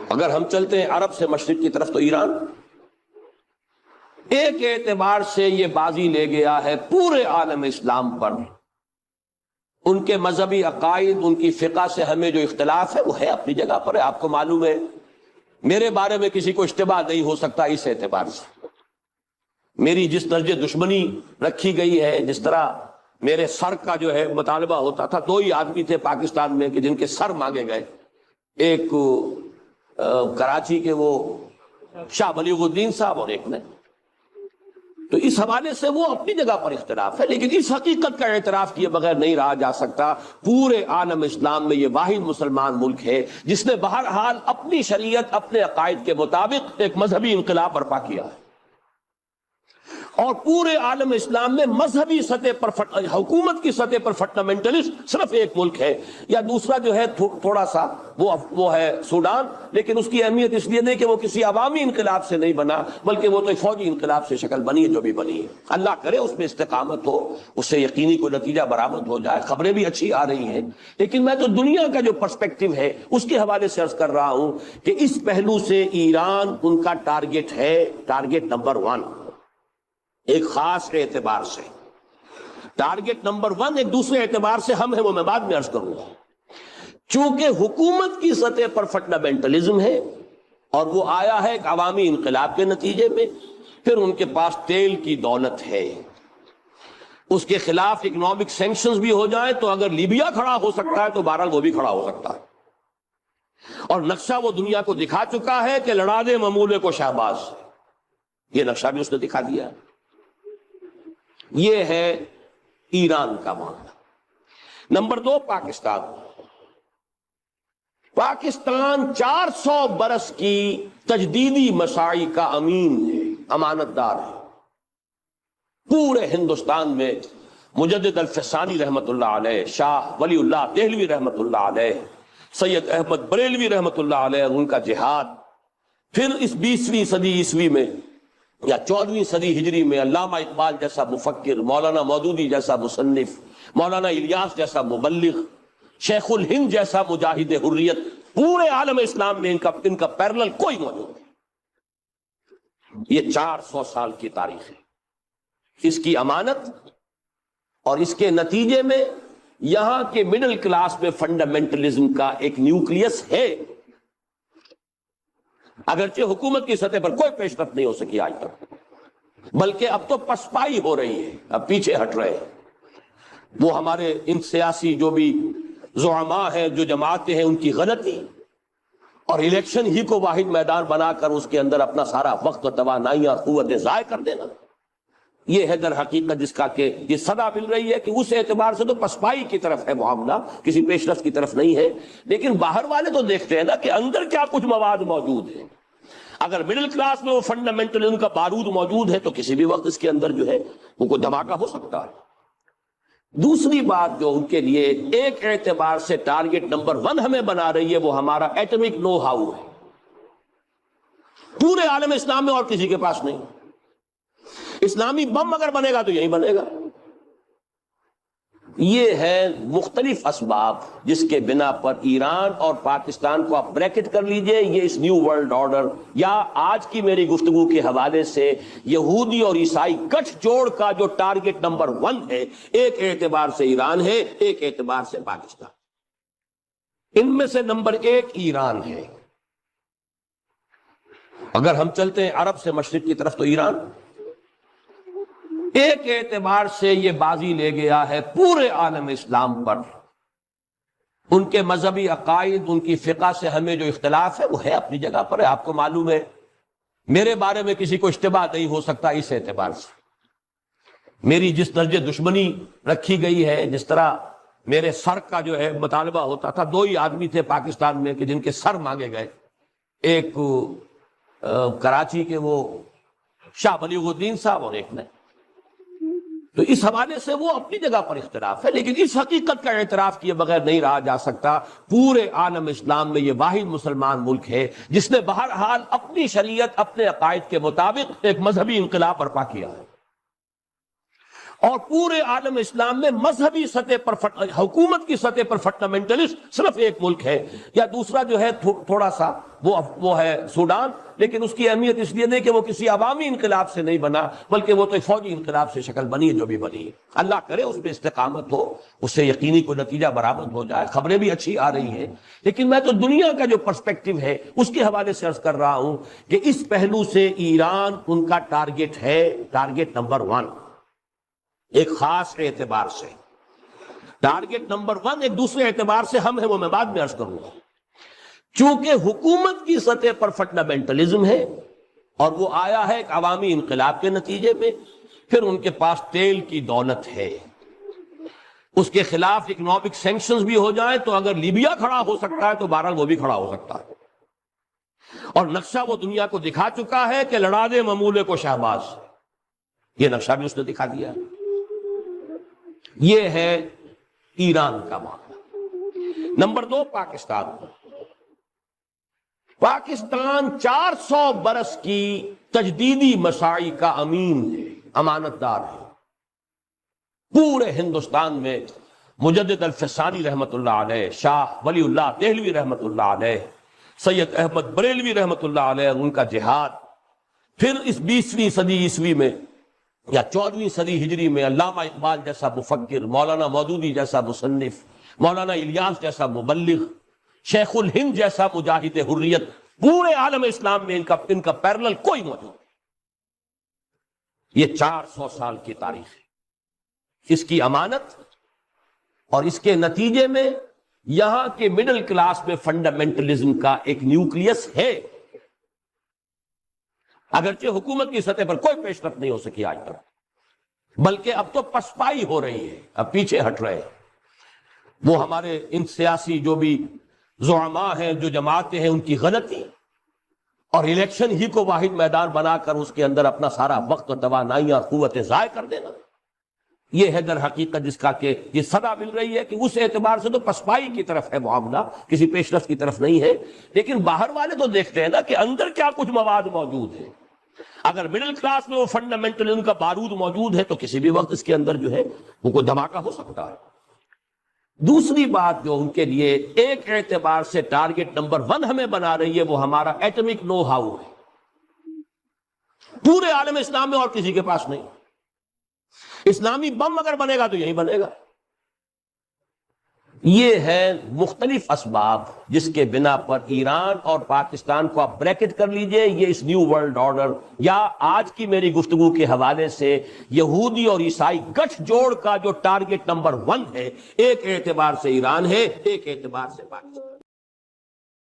اگر ہم چلتے ہیں عرب سے مشرق کی طرف تو ایران ایک اعتبار سے یہ بازی لے گیا ہے پورے عالم اسلام پر. ان کے مذہبی عقائد، ان کی فقہ سے ہمیں جو اختلاف ہے وہ ہے اپنی جگہ پر ہے. آپ کو معلوم ہے میرے بارے میں کسی کو اشتباہ نہیں ہو سکتا اس اعتبار سے. میری جس درجے دشمنی رکھی گئی ہے، جس طرح میرے سر کا جو ہے مطالبہ ہوتا تھا، 2 ہی آدمی تھے پاکستان میں کہ جن کے سر مانگے گئے. ایک کراچی کے وہ شاہ بلیغ الدین صاحب اور ایک نے. تو اس حوالے سے وہ اپنی جگہ پر اختلاف ہے، لیکن اس حقیقت کا اعتراف کیے بغیر نہیں رہا جا سکتا پورے عالم اسلام میں یہ واحد مسلمان ملک ہے جس نے بہرحال اپنی شریعت، اپنے عقائد کے مطابق ایک مذہبی انقلاب برپا کیا ہے. اور پورے عالم اسلام میں مذہبی سطح پر حکومت کی سطح پر فنڈامنٹلسٹ صرف ایک ملک ہے، یا دوسرا جو ہے تھوڑا سا وہ ہے سوڈان، لیکن اس کی اہمیت اس لیے نہیں کہ وہ کسی عوامی انقلاب سے نہیں بنا، بلکہ وہ تو فوجی انقلاب سے شکل بنی ہے جو بھی بنی ہے. اللہ کرے اس میں استقامت ہو، اس سے یقینی کوئی نتیجہ برآمد ہو جائے. خبریں بھی اچھی آ رہی ہیں، لیکن میں تو دنیا کا جو پرسپیکٹو ہے اس کے حوالے سے عرض کر رہا ہوں کہ اس پہلو سے ایران ان کا ٹارگٹ ہے، ٹارگٹ نمبر 1 ایک خاص اعتبار سے. ٹارگٹ نمبر 1 ایک دوسرے اعتبار سے ہم ہیں، وہ میں بعد میں عرض کروں گا. چونکہ حکومت کی سطح پر فنڈامنٹلزم ہے اور وہ آیا ہے ایک عوامی انقلاب کے نتیجے میں، پھر ان کے پاس تیل کی دولت ہے، اس کے خلاف اکنامک سینکشنز بھی ہو جائیں تو اگر لیبیا کھڑا ہو سکتا ہے تو بہرحال وہ بھی کھڑا ہو سکتا ہے. اور نقشہ وہ دنیا کو دکھا چکا ہے کہ لڑا دے ممولے کو شہباز، یہ نقشہ بھی اس نے دکھا دیا ہے. یہ ہے ایران کا معاملہ. نمبر 2 پاکستان. پاکستان 400 برس کی تجدیدی مساعی کا امین ہے، امانت دار ہے. پورے ہندوستان میں مجدد الفسانی رحمت اللہ علیہ، شاہ ولی اللہ دہلوی رحمت اللہ علیہ، سید احمد بریلوی رحمت اللہ علیہ، ان کا جہاد. پھر اس 20ویں صدی عیسوی میں یا 14ویں صدی ہجری میں علامہ اقبال جیسا مفکر، مولانا مودودی جیسا مصنف، مولانا الیاس جیسا مبلغ، شیخ الہند جیسا مجاہد حریت، پورے عالم اسلام میں ان کا پیرلل کوئی موجود نہیں. یہ 400 سال کی تاریخ ہے. اس کی امانت اور اس کے نتیجے میں یہاں کے مڈل کلاس میں فنڈامنٹلزم کا ایک نیوکلیس ہے، اگرچہ حکومت کی سطح پر کوئی پیش رفت نہیں ہو سکی آج تک، بلکہ اب تو پسپائی ہو رہی ہے، اب پیچھے ہٹ رہے ہیں. وہ ہمارے ان سیاسی جو بھی زعماء ہیں، جو جماعتیں ہیں، ان کی غلطی اور الیکشن ہی کو واحد میدان بنا کر اس کے اندر اپنا سارا وقت و توانائی اور قوتیں ضائع کر دینا، یہ ہے در حقیقت جس کا کہ یہ صدا مل رہی ہے کہ اس اعتبار سے تو پسپائی کی طرف ہے معاملہ، کسی پیش رفت کی طرف نہیں ہے. لیکن باہر والے تو دیکھتے ہیں نا کہ اندر کیا کچھ مواد موجود ہے. اگر مڈل کلاس میں وہ فنڈامنٹلزم کا بارود موجود ہے تو کسی بھی وقت اس کے اندر جو ہے وہ کوئی دھماکہ ہو سکتا ہے. دوسری بات جو ان کے لیے ایک اعتبار سے ٹارگٹ نمبر 1 ہمیں بنا رہی ہے وہ ہمارا ایٹمک نو ہاؤ ہے. پورے عالم اسلام میں اور کسی کے پاس نہیں. اسلامی بم اگر بنے گا تو یہی بنے گا. یہ ہے مختلف اسباب جس کے بنا پر ایران اور پاکستان کو آپ بریکٹ کر لیجئے، یہ اس نیو ورلڈ آرڈر یا آج کی میری گفتگو کے حوالے سے یہودی اور عیسائی گٹھ جوڑ کا جو ٹارگٹ نمبر 1 ہے، ایک اعتبار سے ایران ہے، ایک اعتبار سے پاکستان. ان میں سے نمبر 1 ایران ہے. اگر ہم چلتے ہیں عرب سے مشرق کی طرف تو ایران ایک اعتبار سے یہ بازی لے گیا ہے پورے عالم اسلام پر. ان کے مذہبی عقائد، ان کی فقہ سے ہمیں جو اختلاف ہے وہ ہے اپنی جگہ پر ہے. آپ کو معلوم ہے میرے بارے میں کسی کو اشتباہ نہیں ہو سکتا اس اعتبار سے. میری جس درجے دشمنی رکھی گئی ہے، جس طرح میرے سر کا جو ہے مطالبہ ہوتا تھا، 2 ہی آدمی تھے پاکستان میں کہ جن کے سر مانگے گئے. ایک کراچی کے وہ شاہ بلیغ الدین صاحب اور ایک نے. تو اس حوالے سے وہ اپنی جگہ پر اختلاف ہے، لیکن اس حقیقت کا اعتراف کیے بغیر نہیں رہا جا سکتا پورے عالم اسلام میں یہ واحد مسلمان ملک ہے جس نے بہرحال اپنی شریعت، اپنے عقائد کے مطابق ایک مذہبی انقلاب برپا کیا ہے. اور پورے عالم اسلام میں مذہبی سطح پر حکومت کی سطح پر فنڈامنٹلسٹ صرف ایک ملک ہے، یا دوسرا جو ہے تھوڑا سا وہ ہے سوڈان، لیکن اس کی اہمیت اس لیے نہیں کہ وہ کسی عوامی انقلاب سے نہیں بنا، بلکہ وہ تو ایک فوجی انقلاب سے شکل بنی ہے جو بھی بنی ہے۔ اللہ کرے اس پہ استقامت ہو، اس سے یقینی کوئی نتیجہ برآمد ہو جائے۔ خبریں بھی اچھی آ رہی ہیں، لیکن میں تو دنیا کا جو پرسپیکٹو ہے اس کے حوالے سے عرض کر رہا ہوں کہ اس پہلو سے ایران ان کا ٹارگٹ ہے، ٹارگٹ نمبر 1 ایک خاص اعتبار سے۔ ٹارگٹ نمبر 1 ایک دوسرے اعتبار سے ہم ہے، وہ میں بعد میں عرض کروں گا۔ چونکہ حکومت کی سطح پر فنڈامنٹلزم ہے اور وہ آیا ہے ایک عوامی انقلاب کے نتیجے میں، پھر ان کے پاس تیل کی دولت ہے، اس کے خلاف اکنامک سینکشنز بھی ہو جائیں تو اگر لیبیا کھڑا ہو سکتا ہے تو بہرحال وہ بھی کھڑا ہو سکتا ہے، اور نقشہ وہ دنیا کو دکھا چکا ہے کہ لڑا دے ممولے کو شہباز، یہ نقشہ بھی اس نے دکھا دیا۔ یہ ہے ایران کا معاملہ۔ نمبر 2 پاکستان۔ پاکستان 400 برس کی تجدیدی مساعی کا امین ہے، امانت دار ہے۔ پورے ہندوستان میں مجدد الفسانی رحمت اللہ علیہ، شاہ ولی اللہ دہلوی رحمت اللہ علیہ، سید احمد بریلوی رحمت اللہ علیہ، ان کا جہاد، پھر اس 20ویں صدی عیسوی میں یا 14ویں صدی ہجری میں علامہ اقبال جیسا مفکر، مولانا مودودی جیسا مصنف، مولانا الیاس جیسا مبلغ، شیخ الہند جیسا مجاہد حریت، پورے عالم اسلام میں ان کا پیرلل کوئی موجود نہیں۔ یہ 400 سال کی تاریخ ہے، اس کی امانت اور اس کے نتیجے میں یہاں کے مڈل کلاس میں فنڈامنٹلزم کا ایک نیوکلیس ہے، اگرچہ حکومت کی سطح پر کوئی پیش رفت نہیں ہو سکی آج تک، بلکہ اب تو پسپائی ہو رہی ہے، اب پیچھے ہٹ رہے ہیں۔ وہ ہمارے ان سیاسی جو بھی زعماء ہیں، جو جماعتیں ہیں، ان کی غلطی اور الیکشن ہی کو واحد میدان بنا کر اس کے اندر اپنا سارا وقت و توانائیاں قوتیں ضائع کر دینا، یہ ہے در حقیقت جس کا کہ یہ صدا مل رہی ہے کہ اس اعتبار سے تو پسپائی کی طرف ہے معاملہ، کسی پیش رفت کی طرف نہیں ہے۔ لیکن باہر والے تو دیکھتے ہیں نا کہ اندر کیا کچھ مواد موجود ہے۔ اگر مڈل کلاس میں وہ فنڈامنٹلزم کا بارود موجود ہے تو کسی بھی وقت اس کے اندر جو ہے وہ کوئی دھماکہ ہو سکتا ہے۔ دوسری بات جو ان کے لیے ایک اعتبار سے ٹارگٹ نمبر 1 ہمیں بنا رہی ہے، وہ ہمارا ایٹمک نو ہاؤ ہے۔ پورے عالم اسلام میں اور کسی کے پاس نہیں۔ اسلامی بم اگر بنے گا تو یہی بنے گا۔ یہ ہے مختلف اسباب جس کے بنا پر ایران اور پاکستان کو آپ بریکٹ کر لیجئے، یہ اس نیو ورلڈ آرڈر یا آج کی میری گفتگو کے حوالے سے یہودی اور عیسائی گٹھ جوڑ کا جو ٹارگٹ نمبر 1 ہے، ایک اعتبار سے ایران ہے، ایک اعتبار سے پاکستان۔